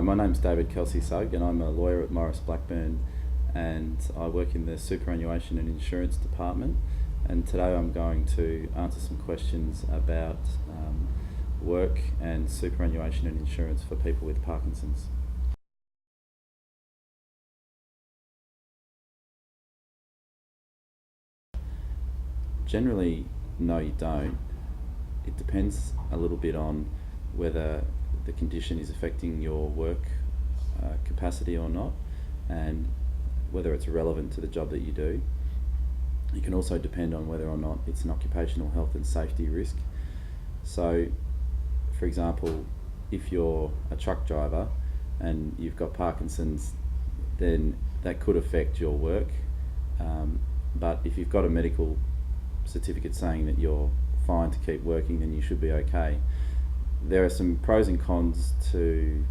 My name's David Kelsey-Sugg and I'm a lawyer at Maurice Blackburn, and I work in the superannuation and insurance department, and today I'm going to answer some questions about work and superannuation and insurance for people with Parkinson's. Generally, no you don't. It depends a little bit on whether the condition is affecting your work capacity or not, and whether it's relevant to the job that you do. It can also depend on whether or not it's an occupational health and safety risk. So, for example, if you're a truck driver and you've got Parkinson's, then that could affect your work. But if you've got a medical certificate saying that you're fine to keep working, then you should be okay. There are some pros and cons to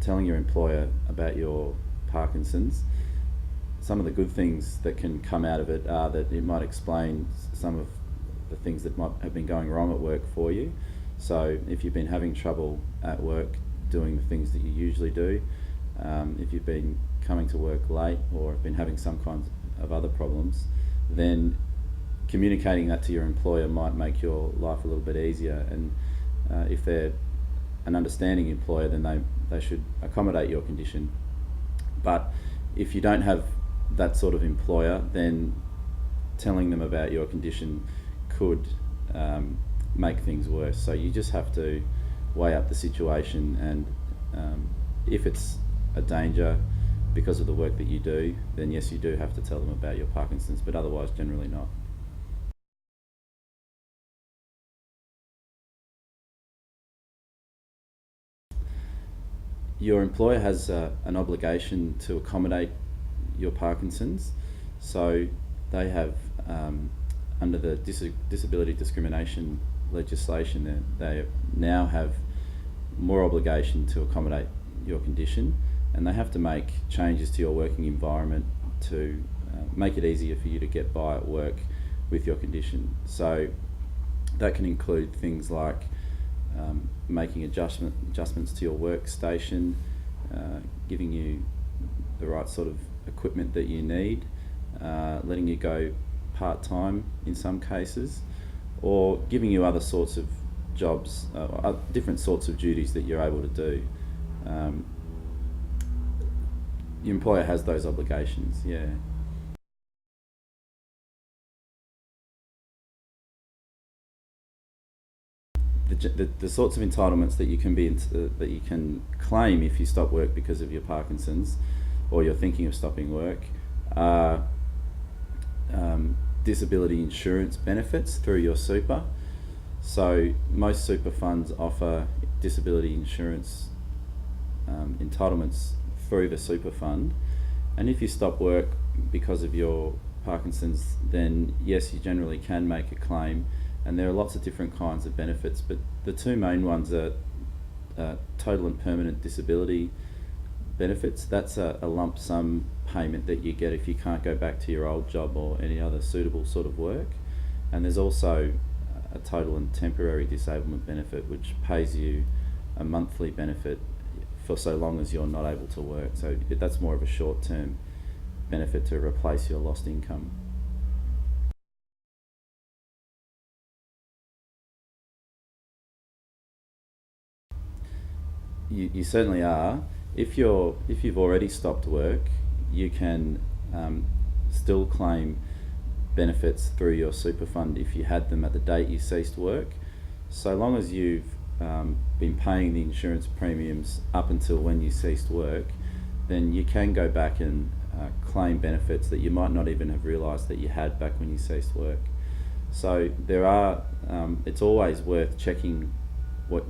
telling your employer about your Parkinson's. Some of the good things that can come out of it are that it might explain some of the things that might have been going wrong at work for you. So if you've been having trouble at work doing the things that you usually do, if you've been coming to work late or have been having some kinds of other problems, then communicating that to your employer might make your life a little bit easier. And if they're an understanding employer, then they should accommodate your condition. But if you don't have that sort of employer, then telling them about your condition could make things worse. So you just have to weigh up the situation, and if it's a danger because of the work that you do, then yes, you do have to tell them about your Parkinson's, but otherwise generally not. Your employer has an obligation to accommodate your Parkinson's, so they have, under the disability discrimination legislation, they now have more obligation to accommodate your condition, and they have to make changes to your working environment to make it easier for you to get by at work with your condition. So that can include things like making adjustments to your workstation, giving you the right sort of equipment that you need, letting you go part-time in some cases, or giving you other sorts of jobs, different sorts of duties that you're able to do. Your employer has those obligations, yeah. The sorts of entitlements that you can claim if you stop work because of your Parkinson's, or you're thinking of stopping work, are disability insurance benefits through your super. So most super funds offer disability insurance entitlements through the super fund, and if you stop work because of your Parkinson's, then yes, you generally can make a claim. And there are lots of different kinds of benefits, but the two main ones are total and permanent disability benefits. That's a lump sum payment that you get if you can't go back to your old job or any other suitable sort of work. And there's also a total and temporary disablement benefit, which pays you a monthly benefit for so long as you're not able to work. So that's more of a short-term benefit to replace your lost income. You certainly are. If you've already stopped work, you can still claim benefits through your super fund if you had them at the date you ceased work, so long as you've been paying the insurance premiums up until when you ceased work. Then you can go back and claim benefits that you might not even have realised that you had back when you ceased work. So there are. It's always worth checking what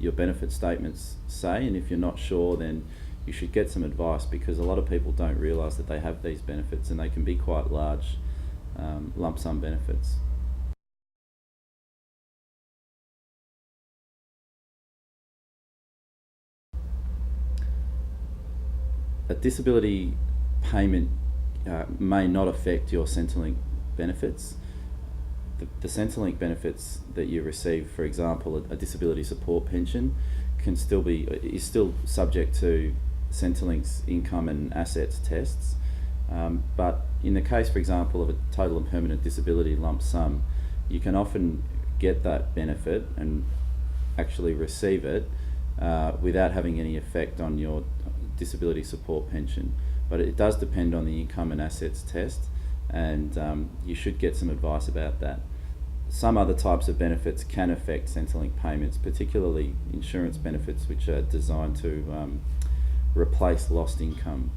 your benefit statements say, and if you're not sure, then you should get some advice, because a lot of people don't realise that they have these benefits, and they can be quite large lump sum benefits. A disability payment may not affect your Centrelink benefits. The Centrelink benefits that you receive, for example, a disability support pension, is still subject to Centrelink's income and assets tests. But in the case, for example, of a total and permanent disability lump sum, you can often get that benefit and actually receive it without having any effect on your disability support pension. But it does depend on the income and assets test, and you should get some advice about that. Some other types of benefits can affect Centrelink payments, particularly insurance benefits, which are designed to replace lost income.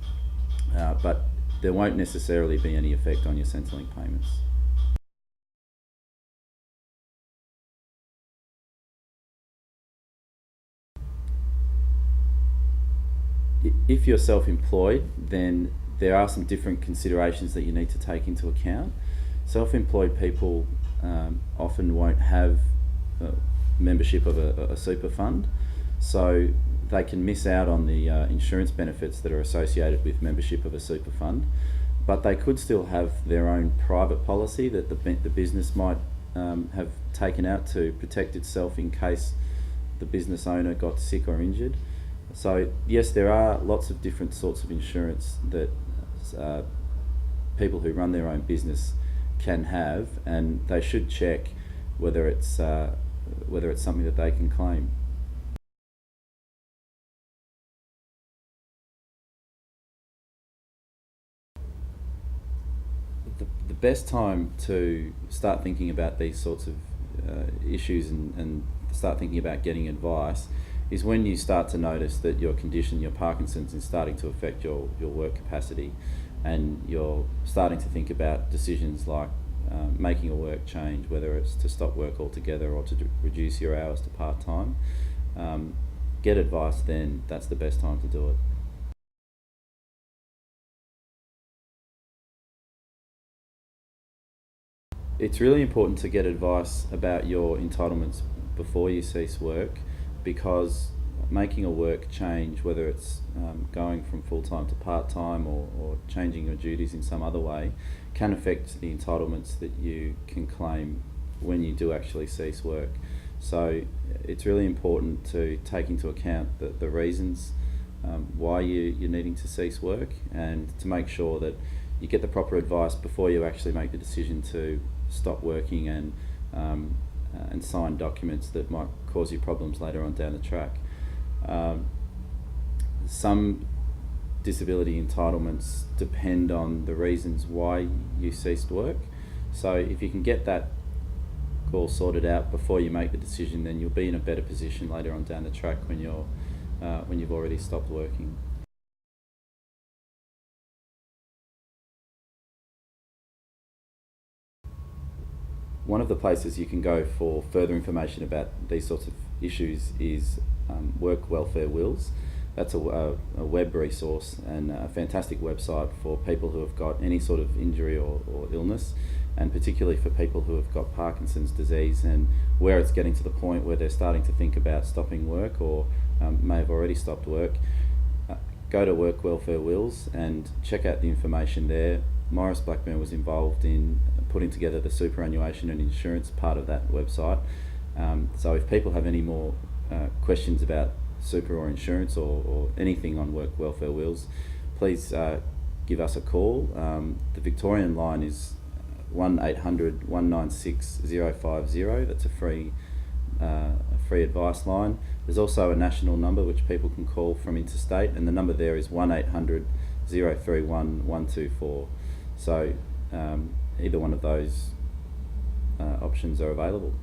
But there won't necessarily be any effect on your Centrelink payments. If you're self-employed, then there are some different considerations that you need to take into account. Self-employed people often won't have membership of a super fund, so they can miss out on the insurance benefits that are associated with membership of a super fund, but they could still have their own private policy that the business might have taken out to protect itself in case the business owner got sick or injured. So yes, there are lots of different sorts of insurance that people who run their own business can have, and they should check whether it's something that they can claim. The best time to start thinking about these sorts of issues and start thinking about getting advice is when you start to notice that your condition, your Parkinson's, is starting to affect your work capacity, and you're starting to think about decisions like making a work change, whether it's to stop work altogether or to reduce your hours to part-time. Get advice then. That's the best time to do it. It's really important to get advice about your entitlements before you cease work, because making a work change, whether it's going from full-time to part-time or changing your duties in some other way, can affect the entitlements that you can claim when you do actually cease work. So it's really important to take into account the reasons why you're needing to cease work, and to make sure that you get the proper advice before you actually make the decision to stop working and sign documents that might cause you problems later on down the track. Some disability entitlements depend on the reasons why you ceased work. So if you can get that all sorted out before you make the decision, then you'll be in a better position later on down the track when you've already stopped working. One of the places you can go for further information about these sorts of issues is Work Welfare Wills. That's a web resource and a fantastic website for people who have got any sort of injury or illness, and particularly for people who have got Parkinson's disease and where it's getting to the point where they're starting to think about stopping work or may have already stopped work. Go to Work Welfare Wills and check out the information there. Maurice Blackburn was involved in putting together the superannuation and insurance part of that website. So if people have any more questions about super or insurance or anything on Work Welfare Wills, please give us a call. The Victorian line is 1800 196 050. That's a free advice line. There's also a national number which people can call from interstate, and the number there is 1800 031 124. So either one of those options are available.